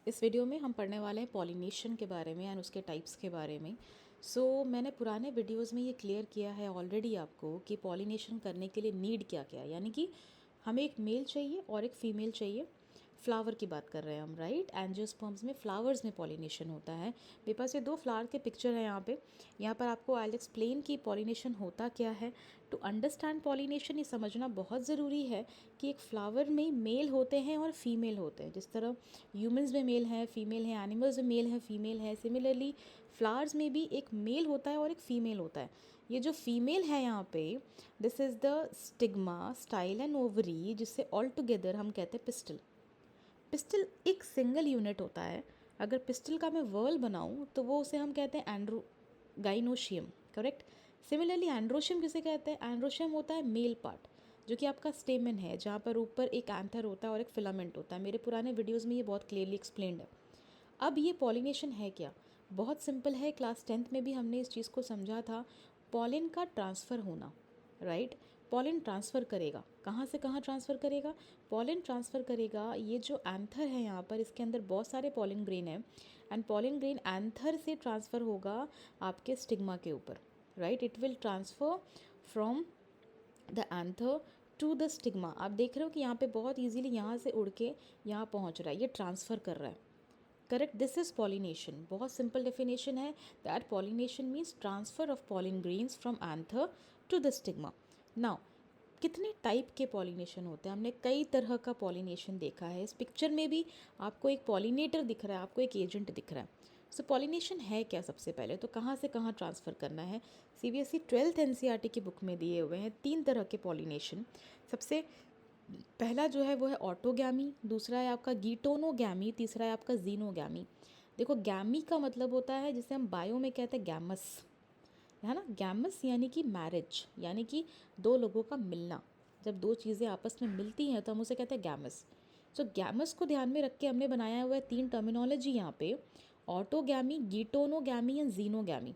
इस वीडियो में हम पढ़ने वाले हैं पॉलिनेशन के बारे में एंड उसके टाइप्स के बारे में। मैंने पुराने वीडियोस में ये क्लियर किया है ऑलरेडी आपको कि पॉलिनेशन करने के लिए नीड क्या क्या है, यानी कि हमें एक मेल चाहिए और एक फीमेल चाहिए। फ्लावर की बात कर रहे हैं हम, राइट। एंजियोस्पर्म्स में, फ्लावर्स में पॉलिनेशन होता है। मेरे पास ये दो फ्लावर के पिक्चर है यहाँ पर आपको आई एक्सप्लेन कि पॉलिनेशन होता क्या है। टू अंडरस्टैंड पॉलिनेशन ये समझना बहुत ज़रूरी है कि एक फ्लावर में मेल होते हैं और फीमेल होते हैं। जिस तरह ह्यूमंस में मेल है, फीमेल है, एनिमल्स में मेल है, फीमेल है, सिमिलरली फ्लावर्स में भी एक मेल होता है और एक फीमेल होता है। ये जो फीमेल है यहाँ पे, this is the stigma, style and ovary, जिससे ऑल टुगेदर हम कहते हैं पिस्टल। पिस्टल एक सिंगल यूनिट होता है। अगर पिस्टल का मैं वर्ल बनाऊँ तो वो उसे हम कहते हैं गाइनोशियम, करेक्ट। सिमिलरली एंड्रोशियम किसे कहते हैं? एंड्रोशियम होता है मेल पार्ट, जो कि आपका स्टेमन है, जहाँ पर ऊपर एक एंथर होता है और एक फिलामेंट होता है। मेरे पुराने वीडियोस में ये बहुत क्लियरली एक्सप्लेन्ड है। अब ये पॉलिनेशन है क्या? बहुत सिंपल है। क्लास 10th में भी हमने इस चीज़ को समझा था। पॉलिन का ट्रांसफ़र होना, राइट। पॉलिन ट्रांसफ़र करेगा, कहाँ से कहाँ ट्रांसफ़र करेगा? पॉलिन ट्रांसफ़र करेगा, ये जो एंथर है यहाँ पर, इसके अंदर बहुत सारे पॉलिन ग्रेन हैं एंड पॉलिन ग्रेन एंथर से ट्रांसफ़र होगा आपके स्टिग्मा के ऊपर, right. It will transfer from the anther to the stigma. आप देख रहे हो कि यहाँ पे बहुत ईजीली यहाँ से उड़ के यहाँ पहुँच रहा है, ये ट्रांसफ़र कर रहा है, करेक्ट। This is pollination. बहुत सिंपल डेफिनेशन है that pollination means transfer of pollen grains from anther to the stigma. Now कितने टाइप के पॉलिनेशन होते हैं? हमने कई तरह का पॉलिनेशन देखा है। इस पिक्चर में भी आपको एक पॉलिनेटर दिख रहा है, आपको एक एजेंट दिख रहा है। पॉलिनेशन है क्या? सबसे पहले तो कहाँ से कहाँ ट्रांसफ़र करना है। CBSE 12th NCERT की बुक में दिए हुए हैं 3 तरह के पॉलिनेशन। सबसे पहला जो है वो है ऑटोगैमी, दूसरा है आपका गीटोनोगैमी, तीसरा है आपका जीनोगैमी। देखो, गैमी का मतलब होता है जिसे हम बायो में कहते हैं गैमस, है ना। गैमस यानी कि मैरिज, यानी कि दो लोगों का मिलना। जब दो चीज़ें आपस में मिलती हैं तो हम उसे कहते हैं गैमस। गैमस को ध्यान में रख के हमने बनाया हुआ है 3 टर्मिनोलॉजी यहाँ पे: ऑटोगैमी, गीटोनोगैमी एंड जीनोगैमी।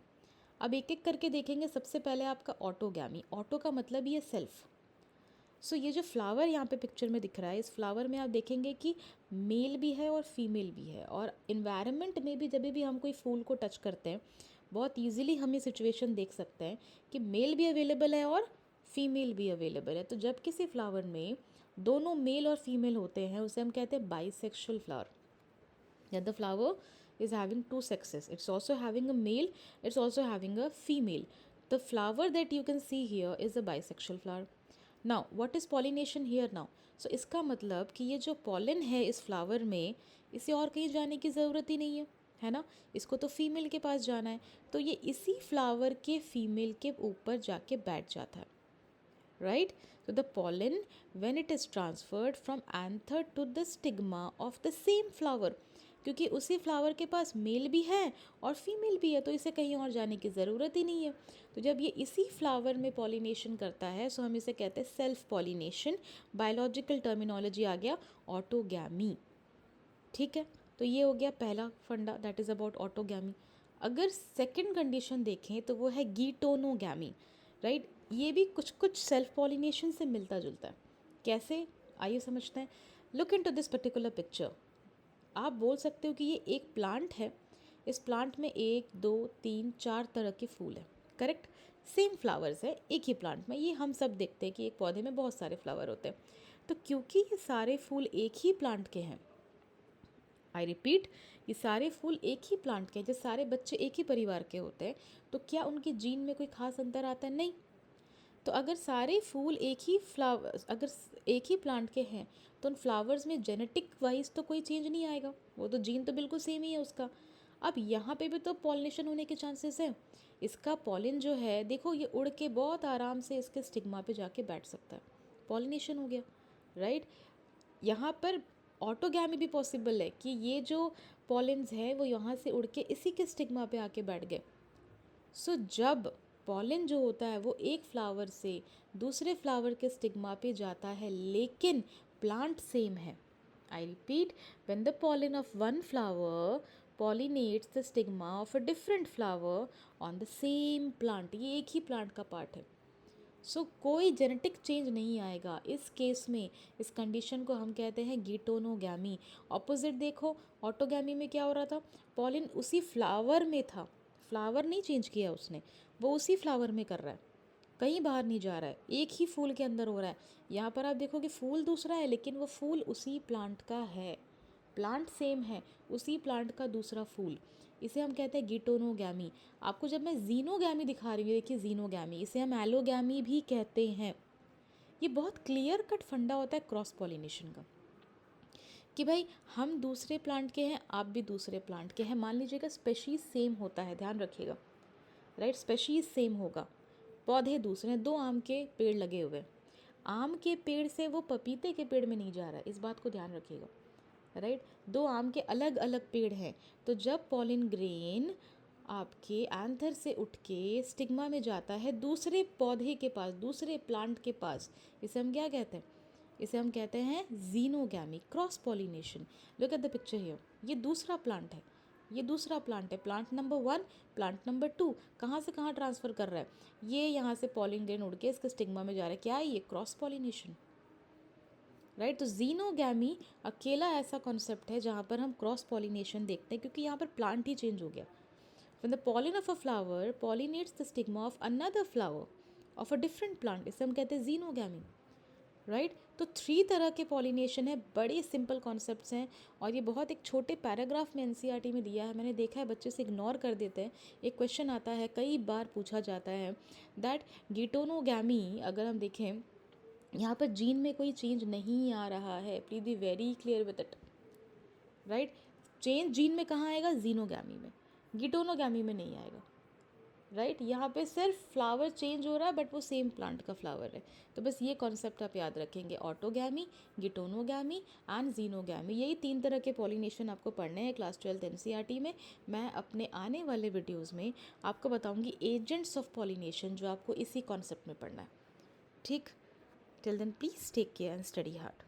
अब एक एक करके देखेंगे। सबसे पहले आपका ऑटोगैमी। ऑटो का मतलब ही है सेल्फ। ये जो फ्लावर यहाँ पे पिक्चर में दिख रहा है, इस फ्लावर में आप देखेंगे कि मेल भी है और फीमेल भी है। और इन्वायरमेंट में भी जब भी हम कोई फूल को टच करते हैं, बहुत इजीली हम ये सिचुएशन देख सकते हैं कि मेल भी अवेलेबल है और फीमेल भी अवेलेबल है। तो जब किसी फ्लावर में दोनों मेल और फीमेल होते हैं, उसे हम कहते हैं bisexual flower. That the flower is having two sexes. It's also having a male, it's also having a female. The flower that you can see here is a bisexual flower. Now what is pollination here now? इसका मतलब कि ये जो pollen है इस flower में, इसे और कहीं जाने की ज़रूरत ही नहीं है ना। इसको तो फीमेल के पास जाना है, तो ये इसी फ्लावर के फीमेल के ऊपर जाके बैठ जाता है, right? The pollen, when it is transferred from anther to the stigma of the same flower, क्योंकि उसी फ्लावर के पास मेल भी है और फीमेल भी है, तो इसे कहीं और जाने की ज़रूरत ही नहीं है। तो जब ये इसी फ्लावर में पॉलिनेशन करता है, हम इसे कहते हैं सेल्फ पॉलिनेशन। बायोलॉजिकल टर्मिनोलॉजी आ गया ऑटोगैमी, ठीक है। तो ये हो गया पहला फंडा, दैट इज़ अबाउट ऑटोगैमी। अगर सेकंड कंडीशन देखें तो वो है गीटोनोगैमी, राइट। ये भी कुछ कुछ सेल्फ पॉलिनेशन से मिलता जुलता है। कैसे? आइए समझते हैं। Look into this particular picture. आप बोल सकते हो कि ये एक प्लांट है। इस प्लांट में 1 2 3 4 तरह के फूल हैं, करेक्ट। सेम फ्लावर्स है एक ही प्लांट में। ये हम सब देखते हैं कि एक पौधे में बहुत सारे फ्लावर होते हैं। तो क्योंकि ये सारे फूल एक ही प्लांट के हैं, आई रिपीट, ये सारे फूल एक ही प्लांट के हैं, जैसे सारे बच्चे एक ही परिवार के होते हैं, तो क्या उनके जीन में कोई खास अंतर आता है? नहीं। तो अगर सारे फूल अगर एक ही प्लांट के हैं, तो उन फ्लावर्स में जेनेटिक वाइज तो कोई चेंज नहीं आएगा, वो तो जीन तो बिल्कुल सेम ही है उसका। अब यहाँ पे भी तो पॉलिनेशन होने के चांसेस हैं। इसका पॉलिन जो है, देखो, ये उड़ के बहुत आराम से इसके स्टिग्मा पे जाके बैठ सकता है। पॉलिनेशन हो गया, राइट। यहाँ पर ऑटोगैमी भी पॉसिबल है कि ये जो पॉलिन्स है वो यहाँ से उड़ के इसी के स्टिग्मा पे आके बैठ गए। जब पॉलन जो होता है वो एक फ्लावर से दूसरे फ्लावर के स्टिग्मा पे जाता है, लेकिन प्लांट सेम है। I repeat, when the pollen of one flower pollinates the stigma of a different flower on the same plant, ये एक ही प्लांट का पार्ट है। कोई जेनेटिक चेंज नहीं आएगा इस केस में। इस कंडीशन को हम कहते हैं गिटोनोगैमी। ऑपोजिट देखो, ऑटोगैमी में क्या हो रहा था, पॉलिन उसी फ्लावर में था, फ्लावर नहीं चेंज किया उसने, वो उसी फ्लावर में कर रहा है, कहीं बाहर नहीं जा रहा है, एक ही फूल के अंदर हो रहा है। यहाँ पर आप देखोगे फूल दूसरा है, लेकिन वो फूल उसी प्लांट का है, प्लांट सेम है, उसी प्लांट का दूसरा फूल। इसे हम कहते हैं गिटोनोगैमी। आपको जब मैं जीनोगैमी दिखा रही हूँ, देखिए जीनोगैमी, इसे हम एलोगैमी भी कहते हैं। ये बहुत क्लियर कट फंडा होता है क्रॉस पॉलिनेशन का, कि भाई हम दूसरे प्लांट के हैं, आप भी दूसरे प्लांट के हैं। मान लीजिएगा स्पेशीज सेम होता है, ध्यान रखिएगा, राइट, स्पेशीज सेम होगा, पौधे दूसरे हैं, 2 आम के पेड़ लगे हुए हैं, आम के पेड़ से वो पपीते के पेड़ में नहीं जा रहा है, इस बात को ध्यान रखिएगा, राइट। 2 आम के अलग अलग पेड़ हैं, तो जब पॉलिन ग्रेन आपके एंथर से उठ के स्टिग्मा में जाता है दूसरे पौधे के पास, दूसरे प्लांट के पास, इसे हम क्या कहते हैं, इसे हम कहते हैं xenogamy, cross pollination. Look at the picture here, ये दूसरा प्लांट है, ये दूसरा प्लांट है, प्लांट नंबर 1, प्लांट नंबर 2, कहाँ से कहाँ ट्रांसफ़र कर रहा है, ये यहाँ से पॉलिन ग्रेन उड़ के इसके स्टिग्मा में जा रहा है, क्या है ये, क्रॉस पॉलिनेशन, राइट। तो जीनोगैमी अकेला ऐसा कॉन्सेप्ट है जहाँ पर हम क्रॉस पॉलिनेशन देखते हैं, क्योंकि यहाँ पर प्लांट ही चेंज हो गया। When the pollen of a flower pollinates the stigma of another flower of a different plant, इसे हम कहते हैं जीनोगैमी, राइट। तो 3 तरह के पॉलिनेशन है, बड़े सिंपल कॉन्सेप्ट्स हैं, और ये बहुत एक छोटे पैराग्राफ में एनसीईआरटी में दिया है। मैंने देखा है बच्चे से इग्नोर कर देते हैं। एक क्वेश्चन आता है, कई बार पूछा जाता है, दैट गिटोनोगैमी अगर हम देखें, यहाँ पर जीन में कोई चेंज नहीं आ रहा है, please be very clear with it, right. Change gene में कहाँ आएगा, जीनोगैमी में, गिटोनोगैमी में नहीं आएगा, राइट। यहाँ पे सिर्फ फ्लावर चेंज हो रहा है, बट वो सेम प्लांट का फ्लावर है। तो बस ये कॉन्सेप्ट आप याद रखेंगे, ऑटोगैमी, गिटोनोगैमी एंड जीनोगैमी, यही 3 तरह के पॉलिनेशन आपको पढ़ने हैं क्लास 12 एनसीईआरटी में। मैं अपने आने वाले वीडियोज़ में आपको बताऊँगी एजेंट्स ऑफ पॉलिनेशन, जो आपको इसी कॉन्सेप्ट में पढ़ना है, ठीक। Till then please take care and study hard.